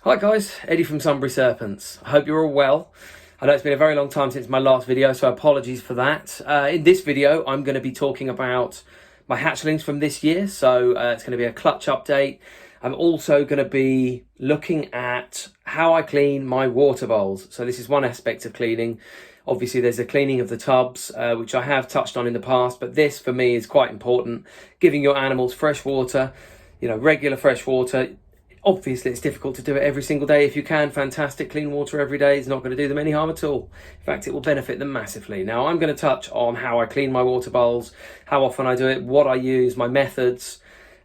Hi guys, Eddie from Sunbury Serpents. I hope you're all well. I know it's been a very long time since my last video, so apologies for that. In this video, I'm going to be talking about my hatchlings from this year, so it's going to be a clutch update. I'm also going to be looking at how I clean my water bowls. So this is one aspect of cleaning. Obviously, there's the cleaning of the tubs, which I have touched on in the past, but this for me is quite important. Giving your animals fresh water, regular fresh water. Obviously, it's difficult to do it every single day. If you can, fantastic. Clean water every day is not going to do them any harm at all. In fact, it will benefit them massively. Now, I'm going to touch on how I clean my water bowls, how often I do it, what I use, my methods.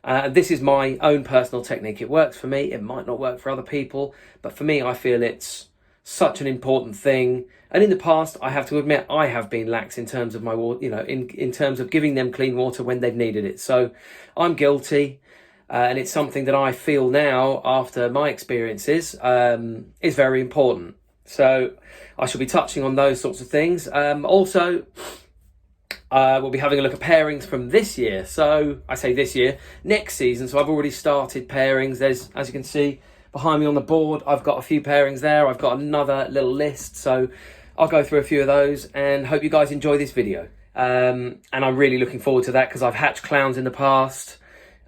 This is my own personal technique. It works for me. It might not work for other people, but for me, I feel it's such an important thing. And in the past, I have to admit, I have been lax in terms of my water, in terms of giving them clean water when they've needed it. So I'm guilty. And it's something that I feel now, after my experiences, is very important. So I shall be touching on those sorts of things. Also, we'll be having a look at pairings from this year. So I say this year, next season. So I've already started pairings. There's, as you can see behind me on the board, I've got a few pairings there. I've got another little list. So I'll go through a few of those and hope you guys enjoy this video. And I'm really looking forward to that because I've hatched clowns in the past.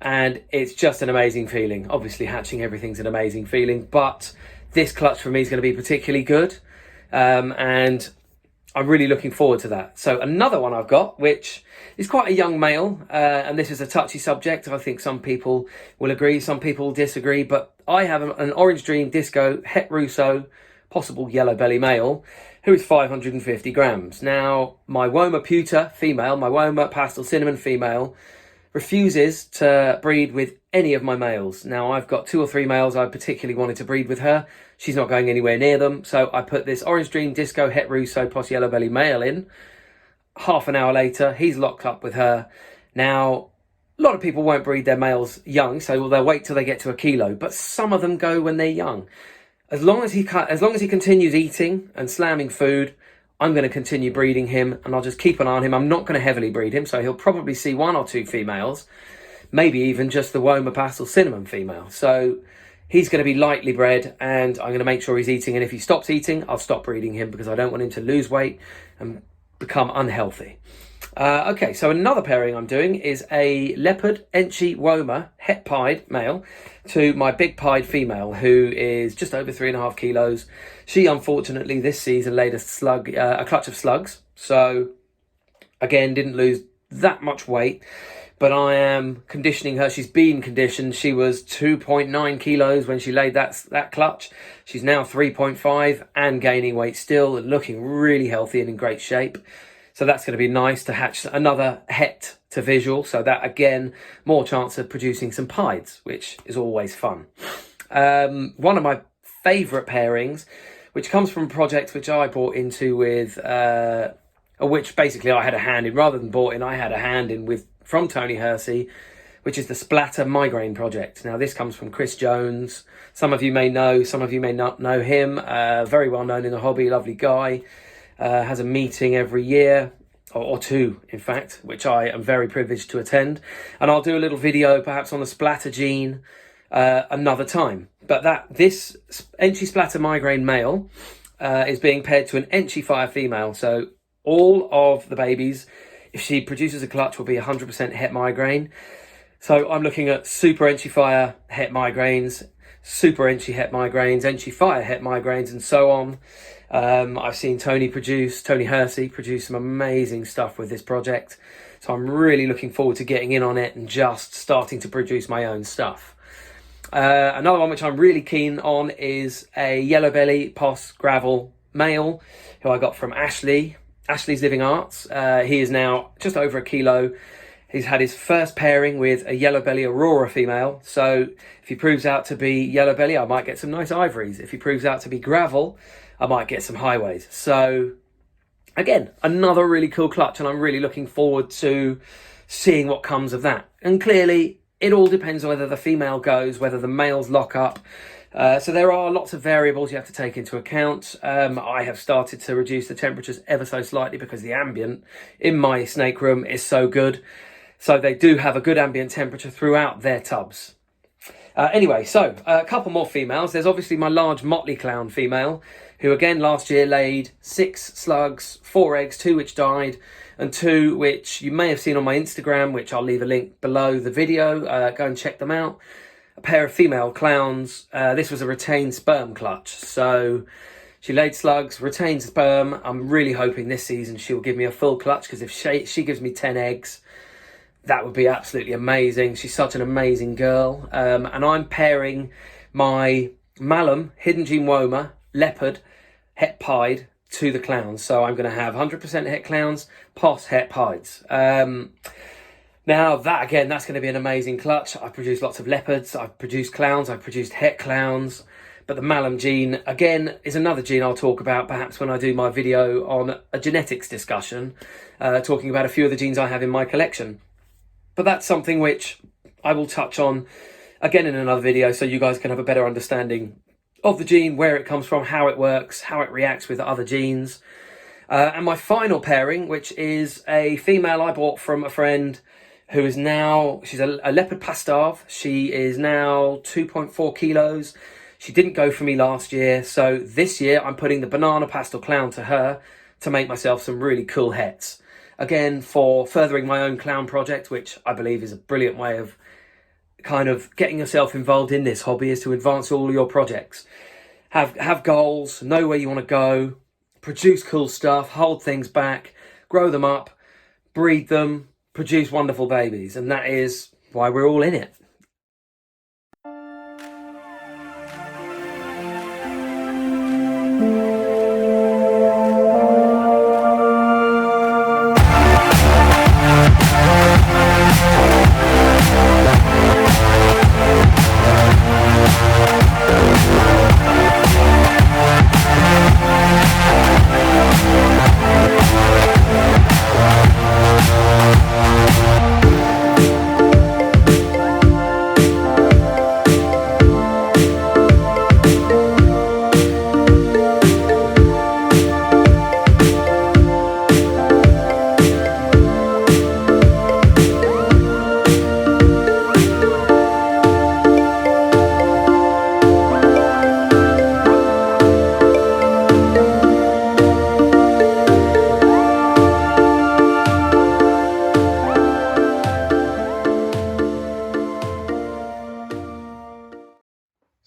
And it's just an amazing feeling. Obviously, hatching everything's an amazing feeling, but this clutch for me is going to be particularly good. And I'm really looking forward to that. So another one I've got, which is quite a young male, and this is a touchy subject. I think some people will agree, some people will disagree, but I have an Orange Dream Disco Het Russo, possible yellow belly male, who is 550 grams. Now, my Woma Pewter female, my Woma Pastel Cinnamon female, refuses to breed with any of my males. Now, I've got 2 or 3 males I particularly wanted to breed with her. She's not going anywhere near them. So I put this Orange Dream Disco Het Russo plus Yellow Belly male in. Half an hour later, he's locked up with her. Now, a lot of people won't breed their males young, so they'll wait till they get to 1 kilo. But some of them go when they're young. As long as he continues eating and slamming food, I'm going to continue breeding him, and I'll just keep an eye on him. I'm not going to heavily breed him, so he'll probably see 1 or 2 females, maybe even just the Woma Pastel Cinnamon female. So he's going to be lightly bred, and I'm going to make sure he's eating, and if he stops eating, I'll stop breeding him because I don't want him to lose weight and become unhealthy. Okay, so another pairing I'm doing is a Leopard Enchi Woma Het Pied male to my Big Pied female, who is just over 3.5 kilos. She, unfortunately, this season laid a clutch of slugs. So, again, didn't lose that much weight. But I am conditioning her. She's been conditioned. She was 2.9 kilos when she laid that clutch. She's now 3.5 and gaining weight still, looking really healthy and in great shape. So that's going to be nice to hatch another het to visual. So that, again, more chance of producing some pieds, which is always fun. One of my favourite pairings, which comes from a project which I bought into with, which basically I had a hand in, rather than bought in, I had a hand in with, from Tony Hersey, which is the Splatter Migraine Project. Now, this comes from Chris Jones. Some of you may know, some of you may not know him. Very well known in the hobby, lovely guy. Has a meeting every year, or 2, in fact, which I am very privileged to attend. And I'll do a little video, perhaps on the splatter gene, another time. But this Enchi Splatter Migraine male is being paired to an Enchi Fire female. So all of the babies, if she produces a clutch, will be 100% het migraine. So I'm looking at Super Enchi Fire het migraines, Super Enchi het migraines, Enchi Fire het migraines, and so on. I've seen Tony Hersey produce some amazing stuff with this project. So I'm really looking forward to getting in on it and just starting to produce my own stuff. Another one which I'm really keen on is a Yellow Belly Pos Gravel male, who I got from Ashley's Living Arts. He is now just over 1 kilo. He's had his first pairing with a Yellow Belly Aurora female. So if he proves out to be Yellow Belly, I might get some nice ivories. If he proves out to be Gravel, I might get some highways. So again, another really cool clutch, and I'm really looking forward to seeing what comes of that. And clearly, it all depends on whether the female goes, whether the males lock up. So there are lots of variables you have to take into account. I have started to reduce the temperatures ever so slightly because the ambient in my snake room is so good. So they do have a good ambient temperature throughout their tubs. Anyway, so a couple more females. There's obviously my large motley clown female, who again last year laid 6 slugs, 4 eggs, 2 which died, and 2 which you may have seen on my Instagram, which I'll leave a link below the video. Go and check them out. A pair of female clowns. This was a retained sperm clutch. So she laid slugs, retained sperm. I'm really hoping this season she'll give me a full clutch, because if she gives me 10 eggs, that would be absolutely amazing. She's such an amazing girl. And I'm pairing my Malum, Hidden Gene Woma, Leopard, Het Pied to the clowns. So I'm going to have 100% Het clowns, Pos Het Pieds. Now that, again, that's going to be an amazing clutch. I've produced lots of leopards, I've produced clowns, I've produced Het clowns. But the Malum gene, again, is another gene I'll talk about perhaps when I do my video on a genetics discussion, talking about a few of the genes I have in my collection. But that's something which I will touch on again in another video, so you guys can have a better understanding of the gene, where it comes from, how it works, how it reacts with other genes. And my final pairing, which is a female I bought from a friend who is now, she's a leopard pastave. She is now 2.4 kilos. She didn't go for me last year. So this year I'm putting the banana pastel clown to her to make myself some really cool hets. Again, for furthering my own clown project, which I believe is a brilliant way of kind of getting yourself involved in this hobby, is to advance all your projects. Have goals, know where you want to go, produce cool stuff, hold things back, grow them up, breed them, produce wonderful babies. And that is why we're all in it.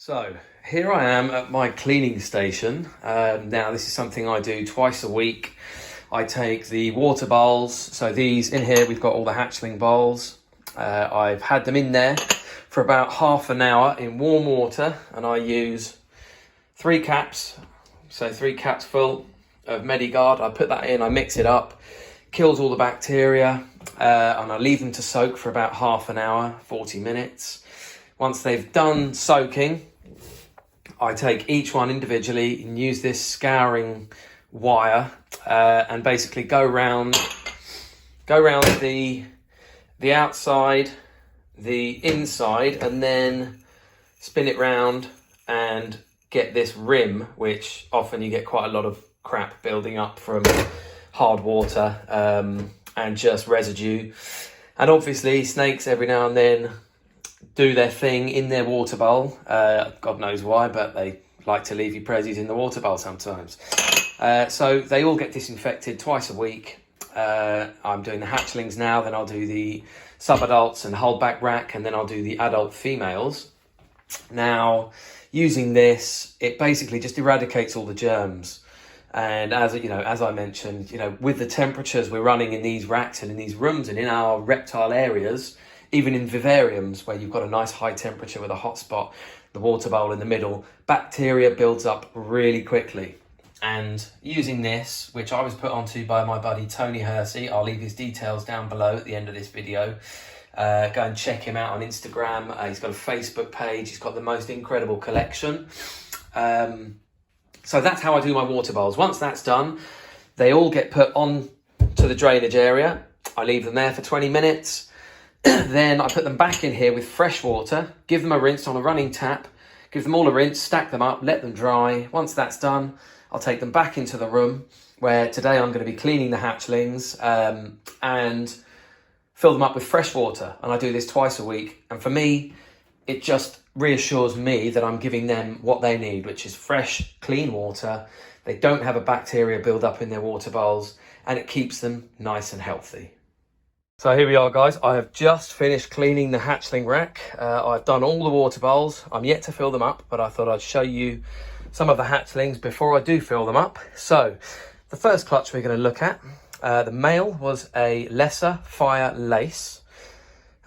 So here I am at my cleaning station. Now this is something I do twice a week. I take the water bowls. So these in here, we've got all the hatchling bowls. I've had them in there for about half an hour in warm water, and I use 3 caps. So 3 caps full of Medigard. I put that in, I mix it up, kills all the bacteria, and I leave them to soak for about half an hour, 40 minutes. Once they've done soaking, I take each one individually and use this scouring wire and basically go round the outside, the inside, and then spin it round and get this rim, which often you get quite a lot of crap building up from hard water and just residue. And obviously snakes every now and then do their thing in their water bowl. God knows why, but they like to leave you prezzies in the water bowl sometimes. So they all get disinfected twice a week. I'm doing the hatchlings now, then I'll do the sub-adults and holdback rack, and then I'll do the adult females. Now, using this, it basically just eradicates all the germs. And as you know, as I mentioned, you know, with the temperatures we're running in these racks and in these rooms and in our reptile areas, even in vivariums where you've got a nice high temperature with a hot spot, the water bowl in the middle, bacteria builds up really quickly. And using this, which I was put onto by my buddy Tony Hersey, I'll leave his details down below at the end of this video. Go and check him out on Instagram. He's got a Facebook page. He's got the most incredible collection. So that's how I do my water bowls. Once that's done, they all get put on to the drainage area. I leave them there for 20 minutes. Then I put them back in here with fresh water, give them a rinse on a running tap, give them all a rinse, stack them up, let them dry. Once that's done, I'll take them back into the room where today I'm going to be cleaning the hatchlings and fill them up with fresh water. And I do this twice a week. And for me, it just reassures me that I'm giving them what they need, which is fresh, clean water. They don't have a bacteria build up in their water bowls, and it keeps them nice and healthy. So here we are, guys. I have just finished cleaning the hatchling rack. I've done all the water bowls. I'm yet to fill them up, but I thought I'd show you some of the hatchlings before I do fill them up. So the first clutch we're going to look at, the male was a lesser fire lace,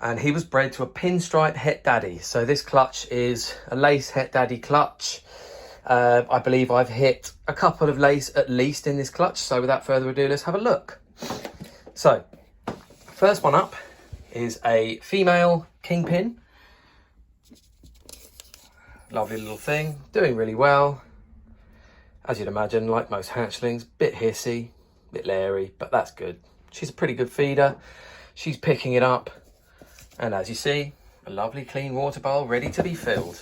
and he was bred to a pinstripe het daddy. So this clutch is a lace het daddy clutch. I believe I've hit a couple of lace at least in this clutch. So without further ado, let's have a look. So first one up is a female kingpin. Lovely little thing, doing really well. As you'd imagine, like most hatchlings, bit hissy, bit leery, but that's good. She's a pretty good feeder. She's picking it up. And as you see, a lovely clean water bowl ready to be filled.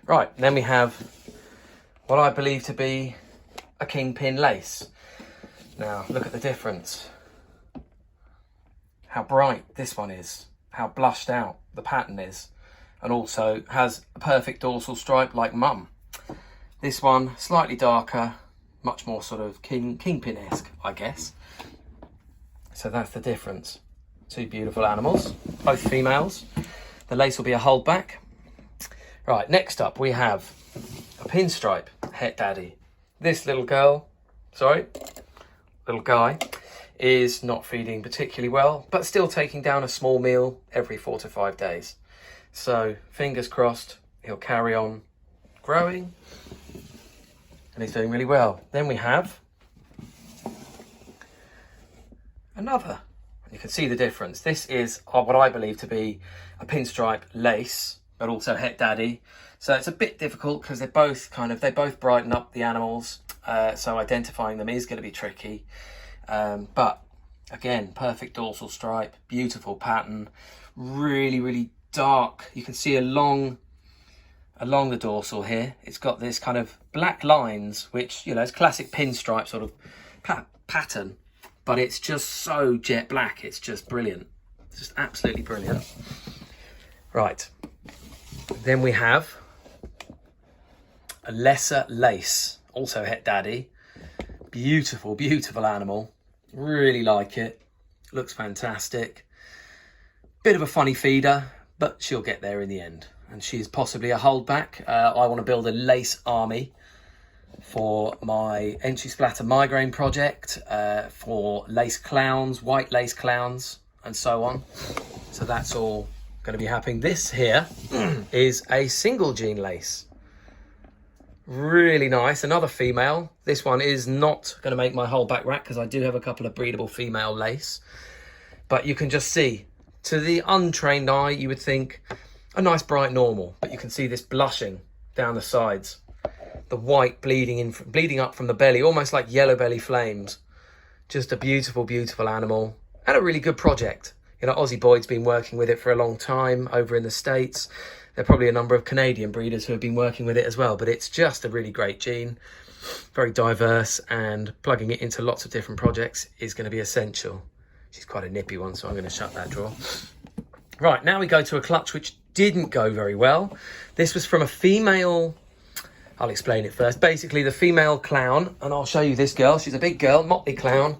Right, then we have what I believe to be a kingpin lace. Now, look at the difference. How bright this one is, how blushed out the pattern is, and also has a perfect dorsal stripe like mum. This one, slightly darker, much more sort of kingpin-esque, I guess. So that's the difference. Two beautiful animals, both females. The lace will be a holdback. Right, next up we have a pinstripe het daddy. This little guy, is not feeding particularly well, but still taking down a small meal every 4 to 5 days. So fingers crossed, he'll carry on growing, and he's doing really well. Then we have another. You can see the difference. This is what I believe to be a pinstripe lace, but also het daddy. So it's a bit difficult because they both brighten up the animals. So identifying them is going to be tricky. But again, perfect dorsal stripe, beautiful pattern, really, really dark. You can see along the dorsal here, it's got this kind of black lines, which, you know, it's classic pinstripe sort of pattern, but it's just so jet black. It's just brilliant. It's just absolutely brilliant. Right. Then we have a lesser lace, also het daddy. Beautiful, beautiful animal. Really like it. Looks fantastic. Bit of a funny feeder, but she'll get there in the end. And she's possibly a holdback. I want to build a lace army for my entry splatter migraine project, for lace clowns, white lace clowns, and so on. So that's all going to be happening. This here is a single gene lace. Really nice, another female. This one is not going to make my holdback rack because I do have a couple of breedable female lace. But you can just see, to the untrained eye, you would think a nice bright normal, but you can see this blushing down the sides, the white bleeding up from the belly, almost like yellow belly flames. Just a beautiful, beautiful animal, and a really good project. You know, Aussie Boyd's been working with it for a long time over in the States. There are probably a number of Canadian breeders who have been working with it as well, but it's just a really great gene, very diverse, and plugging it into lots of different projects is going to be essential. She's quite a nippy one, so I'm going to shut that drawer. Right, now we go to a clutch which didn't go very well. This was from a female, I'll explain it first. Basically, the female clown, and I'll show you this girl. She's a big girl, motley clown.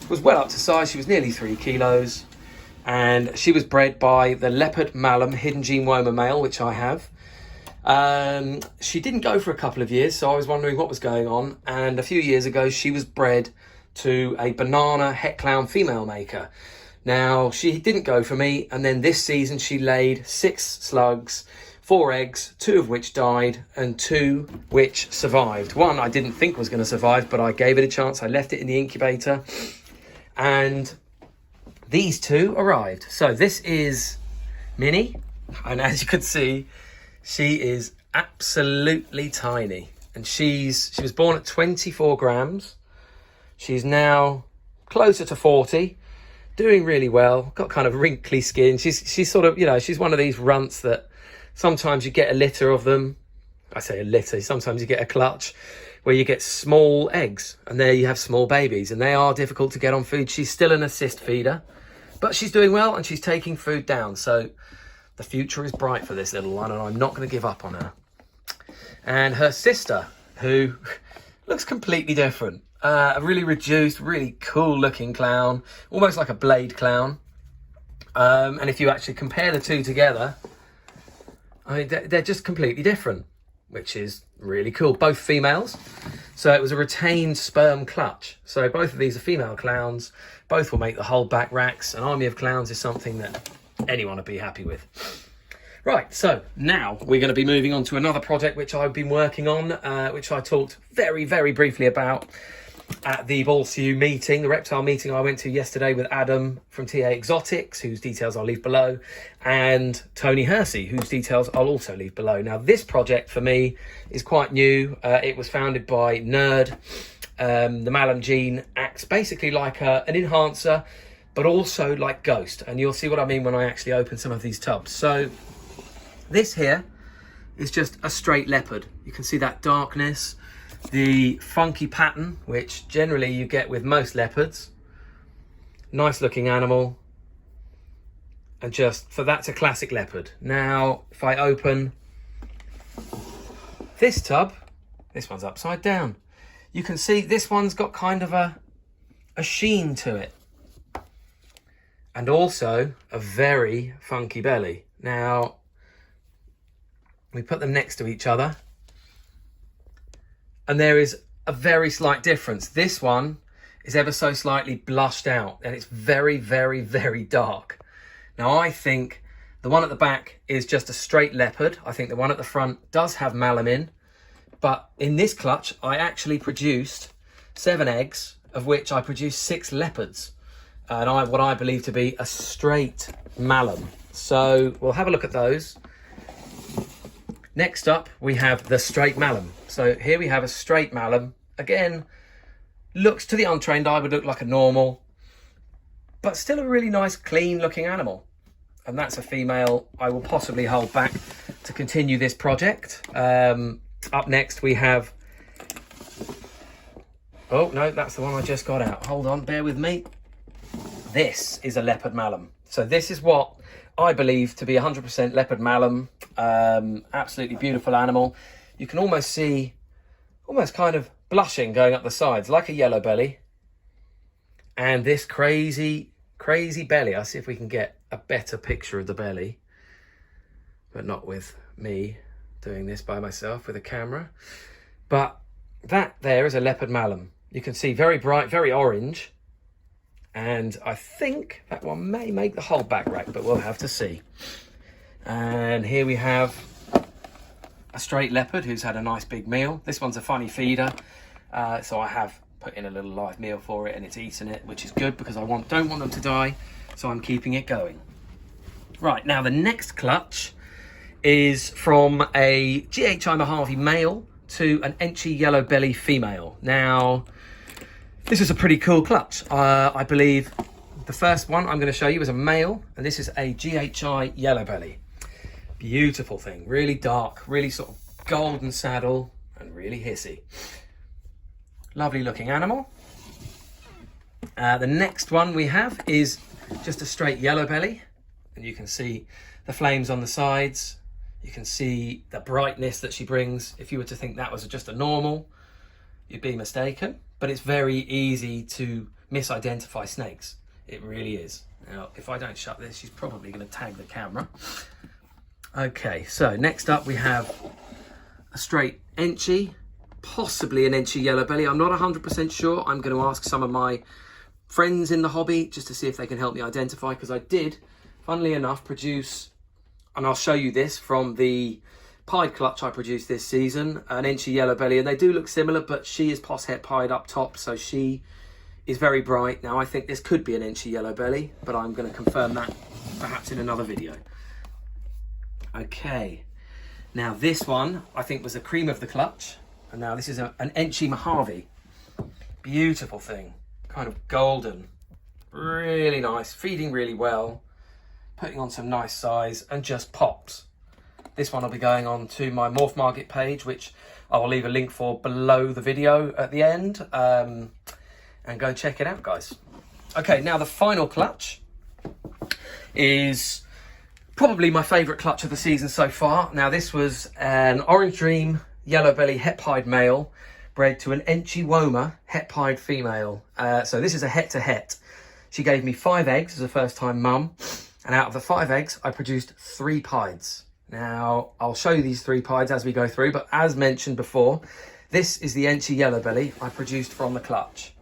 Was well up to size. She was nearly 3 kilos. And she was bred by the leopard malum hidden gene woma male, which I have. She didn't go for a couple of years, so I was wondering what was going on. And a few years ago, she was bred to a banana het clown female maker. Now, she didn't go for me, and then this season she laid 6 slugs, 4 eggs, 2 of which died, and 2 which survived. One I didn't think was going to survive, but I gave it a chance. I left it in the incubator, and these 2 arrived. So this is Minnie, and as you can see, she is absolutely tiny. And she was born at 24 grams. She's now closer to 40. Doing really well, got kind of wrinkly skin. She's sort of, you know, she's one of these runts that sometimes you get a litter of them. I say a litter, sometimes you get a clutch where you get small eggs, and there you have small babies, and they are difficult to get on food. She's still an assist feeder, but she's doing well and she's taking food down. So The future is bright for this little one, and I'm not going to give up on her. And her sister, who looks completely different. A really reduced, really cool looking clown, almost like a blade clown. And if you actually compare the two together, I mean, they're just completely different, which is really cool. Both females. So it was a retained sperm clutch. So both of these are female clowns. Both will make the whole back racks. An army of clowns is something that anyone would be happy with. Right, so now we're going to be moving on to another project which I've been working on, which I talked very, very briefly about at the Ballsue meeting, the reptile meeting I went to yesterday with Adam from TA Exotics, whose details I'll leave below, and Tony Hersey, whose details I'll also leave below. Now, this project for me is quite new. It was founded by Nerd. The Malum gene acts basically like an enhancer, but also like Ghost. And you'll see what I mean when I actually open some of these tubs. So this here is just a straight leopard. You can see that darkness, the funky pattern, which generally you get with most leopards. Nice looking animal. And just, for that's a classic leopard. Now, if I open this tub, this one's upside down. You can see this one's got kind of a sheen to it. And also a very funky belly. Now, we put them next to each other. And there is a very slight difference. This one is ever so slightly blushed out, and it's very, very, very dark. Now, I think the one at the back is just a straight leopard. I think the one at the front does have malum in. But in this clutch, I actually produced 7 eggs, of which I produced 6 leopards. And what I believe to be a straight malum. So we'll have a look at those. Next up, we have the straight malum. So here we have a straight malum. Again, looks to the untrained eye would look like a normal, but still a really nice, clean looking animal. And that's a female I will possibly hold back to continue this project. Up next, we have... Oh, no, that's the one I just got out. Hold on, bear with me. This is a leopard malum. So this is what I believe to be 100% leopard malum. Absolutely beautiful animal. You can almost see, almost kind of blushing going up the sides, like a yellow belly. And this crazy, crazy belly. I'll see if we can get a better picture of the belly, but not with me doing this by myself with a camera. But that there is a leopard malum. You can see very bright, very orange. And I think that one may make the whole back rack, but we'll have to see. And here we have a straight leopard who's had a nice big meal. This one's a funny feeder. So I have put in a little live meal for it and it's eaten it, which is good because I don't want them to die. So I'm keeping it going. Right, now the next clutch is from a GHI Mojave male to an Enchi yellow belly female. Now, this is a pretty cool clutch. I believe the first one I'm going to show you is a male, and this is a GHI yellow belly. Beautiful thing, really dark, really sort of golden saddle, and really hissy. Lovely looking animal. The next one we have is just a straight yellow belly, and you can see the flames on the sides. You can see the brightness that she brings. If you were to think that was just a normal, you'd be mistaken. But it's very easy to misidentify snakes. It really is. Now, if I don't shut this, she's probably going to tag the camera. Okay, so next up we have a straight Enchi, possibly an Enchi yellow belly. I'm not 100% sure. I'm going to ask some of my friends in the hobby just to see if they can help me identify, because I did, funnily enough, produce, and I'll show you this from the pied clutch I produced this season, an Enchi yellow belly, and they do look similar, but she is poshet pied up top, so she is very bright. Now I think this could be an Enchi yellow belly, but I'm going to confirm that perhaps in another video. Okay, now this one I think was the cream of the clutch, and now this is an Enchi Mojave. Beautiful thing, kind of golden, really nice, feeding really well, putting on some nice size, and just pops. This one will be going on to my Morph Market page, which I will leave a link for below the video at the end. And go check it out, guys. Okay, now the final clutch is Probably my favourite clutch of the season so far. Now this was an Orange Dream yellow belly het pied male bred to an Enchi Woma het pied female. So this is a het to het. She gave me 5 eggs as a first time mum, and out of the 5 eggs I produced 3 pieds. Now I'll show you these 3 pieds as we go through, but as mentioned before, this is the Enchi yellow belly I produced from the clutch.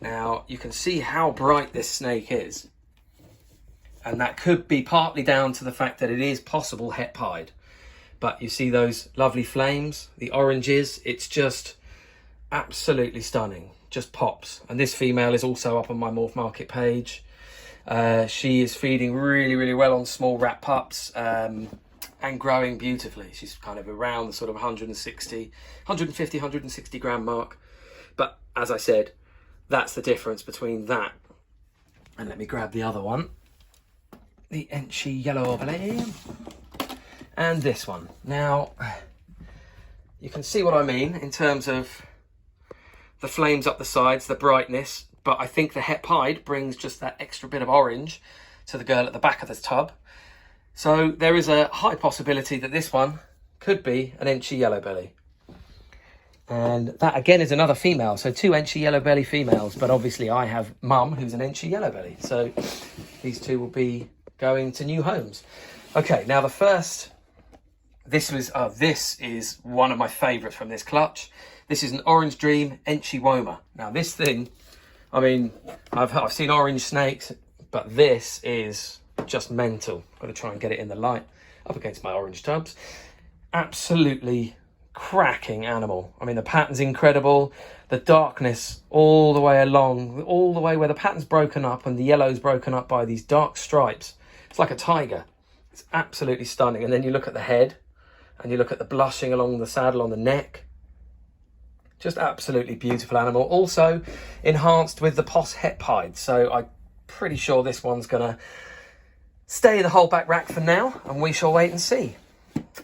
Now you can see how bright this snake is, and that could be partly down to the fact that it is possible het pied. But you see those lovely flames, the oranges, it's just absolutely stunning, just pops. And this female is also up on my Morph Market page. She is feeding really well on small rat pups, and growing beautifully. She's kind of around the sort of 150, 160 gram mark. But as I said, that's the difference between that, and let me grab the other one, the Enchi yellow belly, and this one. Now you can see what I mean in terms of the flames up the sides, the brightness, but I think the het pied brings just that extra bit of orange to the girl at the back of the tub. So there is a high possibility that this one could be an Enchi yellow belly. And that again is another female, so 2 Enchi yellow belly females, but obviously I have mum who's an Enchi yellow belly, so these 2 will be going to new homes. Okay, now the first, this is one of my favourites from this clutch. This is an Orange Dream Enchi Woma. Now this thing, I mean, I've seen orange snakes, but this is just mental. Got to try and get it in the light up against my orange tubs. Absolutely cracking animal. I mean, the pattern's incredible. The darkness all the way along, all the way where the pattern's broken up and the yellow's broken up by these dark stripes. It's like a tiger. It's absolutely stunning. And then you look at the head and you look at the blushing along the saddle on the neck. Just absolutely beautiful animal. Also enhanced with the pos het pied. So I'm pretty sure this one's gonna stay in the holdback rack for now, and we shall wait and see.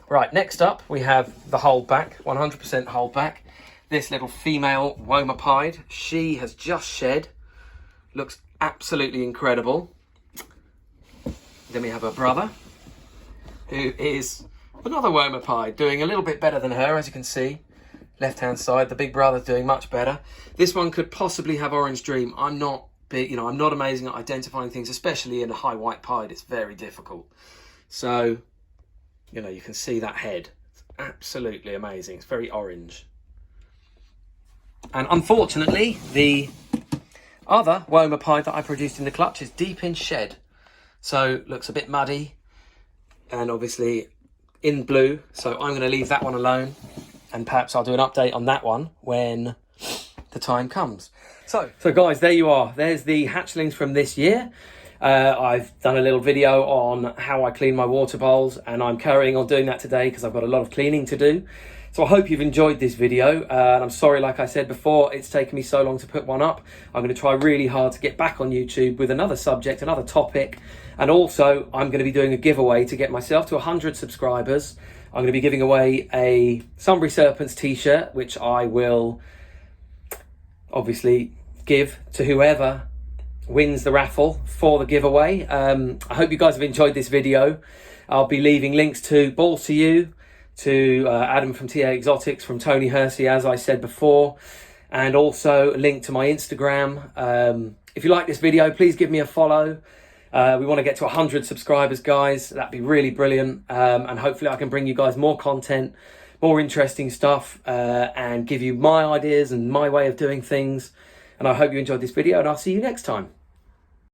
Right, next up we have the holdback, 100% holdback. This little female Woma pied, she has just shed, looks absolutely incredible. Then we have her brother, who is another Woma pied, doing a little bit better than her, as you can see. Left hand side, the big brother's doing much better. This one could possibly have Orange Dream. I'm not big, I'm not amazing at identifying things, especially in a high white pied. It's very difficult. So, you can see that head. It's absolutely amazing. It's very orange. And unfortunately, the other Woma pied that I produced in the clutch is deep in shed. So looks a bit muddy and obviously in blue. So I'm going to leave that one alone, and perhaps I'll do an update on that one when the time comes. So guys, there you are. There's the hatchlings from this year. I've done a little video on how I clean my water bowls, and I'm carrying on doing that today because I've got a lot of cleaning to do. So I hope you've enjoyed this video, and I'm sorry, like I said before, it's taken me so long to put one up. I'm going to try really hard to get back on YouTube with another subject, another topic, and also I'm going to be doing a giveaway to get myself to 100 subscribers. I'm going to be giving away a Sunbury Serpents t-shirt, which I will obviously give to whoever wins the raffle for the giveaway. I hope you guys have enjoyed this video. I'll be leaving links to Balls to You, to Adam from TA Exotics, from Tony Hersey, as I said before, and also a link to my Instagram. If you like this video, please give me a follow. We want to get to 100 subscribers, guys. That'd be really brilliant, and hopefully I can bring you guys more content, more interesting stuff, and give you my ideas and my way of doing things. And I hope you enjoyed this video, and I'll see you next time.